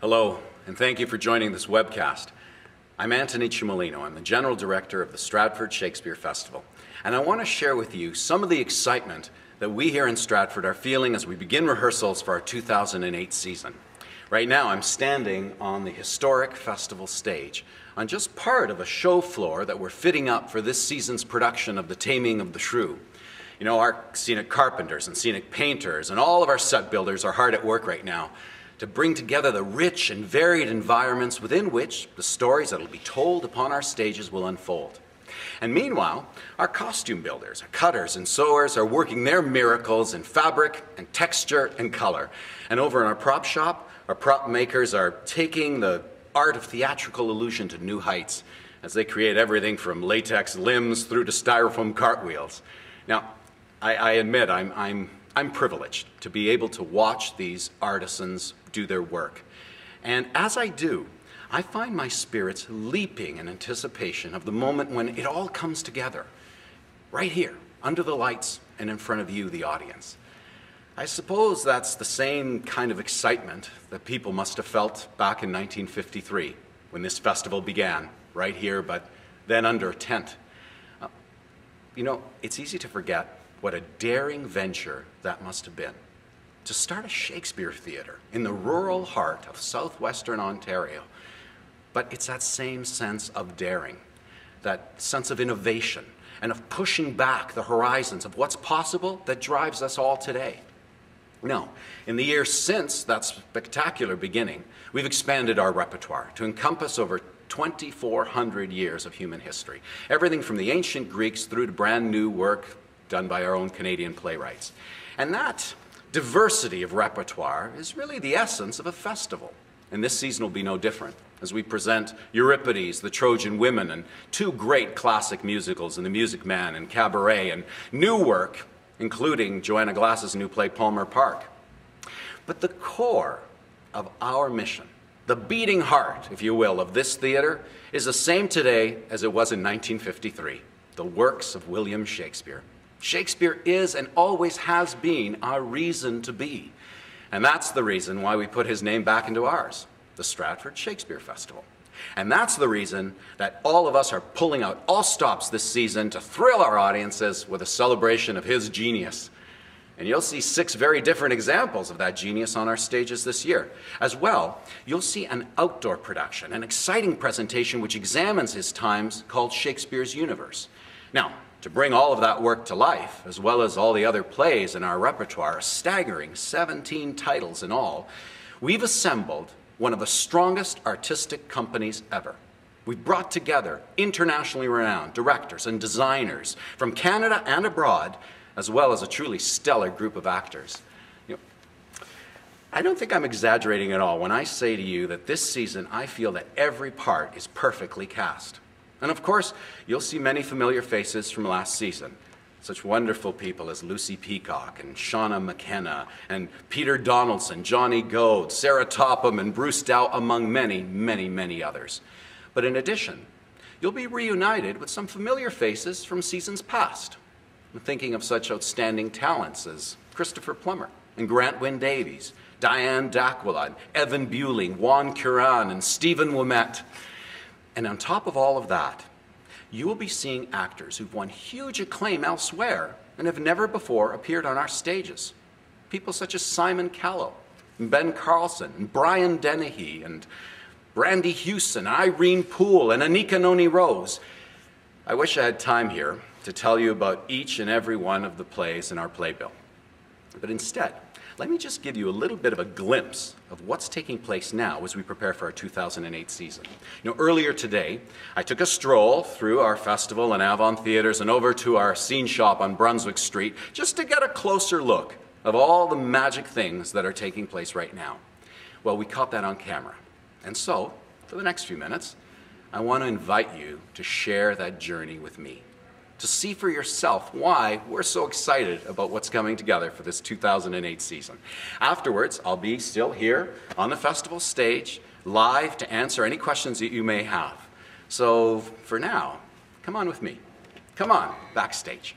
Hello, and thank you for joining this webcast. I'm Antoni Cimolino. I'm the General Director of the Stratford Shakespeare Festival, and I want to share with you some of the excitement that we here in Stratford are feeling as we begin rehearsals for our 2008 season. Right now, I'm standing on the historic festival stage on just part of a show floor that we're fitting up for this season's production of The Taming of the Shrew. You know, our scenic carpenters and scenic painters and all of our set builders are hard at work right now to bring together the rich and varied environments within which the stories that will be told upon our stages will unfold. And meanwhile, our costume builders, our cutters and sewers are working their miracles in fabric and texture and color. And over in our prop shop, our prop makers are taking the art of theatrical illusion to new heights as they create everything from latex limbs through to styrofoam cartwheels. Now, I admit I'm privileged to be able to watch these artisans do their work. And as I do, I find my spirits leaping in anticipation of the moment when it all comes together, right here, under the lights and in front of you, the audience. I suppose that's the same kind of excitement that people must have felt back in 1953 when this festival began, right here, but then under a tent. You know, it's easy to forget what a daring venture that must have been. To start a Shakespeare theatre in the rural heart of southwestern Ontario. But it's that same sense of daring, that sense of innovation, and of pushing back the horizons of what's possible that drives us all today. Now, in the years since that spectacular beginning, we've expanded our repertoire to encompass over 2,400 years of human history. Everything from the ancient Greeks through to brand new work done by our own Canadian playwrights. And that diversity of repertoire is really the essence of a festival. And this season will be no different, as we present Euripides, The Trojan Women, and two great classic musicals in The Music Man and Cabaret, and new work, including Joanna Glass's new play, Palmer Park. But the core of our mission, the beating heart, if you will, of this theater, is the same today as it was in 1953, the works of William Shakespeare. Shakespeare is and always has been our reason to be. And that's the reason why we put his name back into ours, the Stratford Shakespeare Festival. And that's the reason that all of us are pulling out all stops this season to thrill our audiences with a celebration of his genius. And you'll see 6 very different examples of that genius on our stages this year. As well, you'll see an outdoor production, an exciting presentation which examines his times called Shakespeare's Universe. Now, to bring all of that work to life, as well as all the other plays in our repertoire, a staggering 17 titles in all, we've assembled one of the strongest artistic companies ever. We've brought together internationally renowned directors and designers from Canada and abroad, as well as a truly stellar group of actors. You know, I don't think I'm exaggerating at all when I say to you that this season I feel that every part is perfectly cast. And of course, you'll see many familiar faces from last season. Such wonderful people as Lucy Peacock and Shauna McKenna and Peter Donaldson, Johnny Goad, Sarah Topham and Bruce Dow, among many, many, many others. But in addition, you'll be reunited with some familiar faces from seasons past. I'm thinking of such outstanding talents as Christopher Plummer and Grant Wynne Davies, Diane D'Aquila, and Evan Bueling, Juan Curran, and Stephen Ouimet. And on top of all of that, you will be seeing actors who've won huge acclaim elsewhere and have never before appeared on our stages. People such as Simon Callow, and Ben Carlson, and Brian Dennehy, and Brandy Hewson, Irene Poole, and Anika Noni Rose. I wish I had time here to tell you about each and every one of the plays in our playbill. But instead, let me just give you a little bit of a glimpse of what's taking place now as we prepare for our 2008 season. You know, earlier today, I took a stroll through our festival and Avon theaters and over to our scene shop on Brunswick Street just to get a closer look of all the magic things that are taking place right now. Well, we caught that on camera. And so, for the next few minutes, I want to invite you to share that journey with me, to see for yourself why we're so excited about what's coming together for this 2008 season. Afterwards, I'll be still here on the festival stage, live to answer any questions that you may have. So for now, come on with me. Come on, backstage.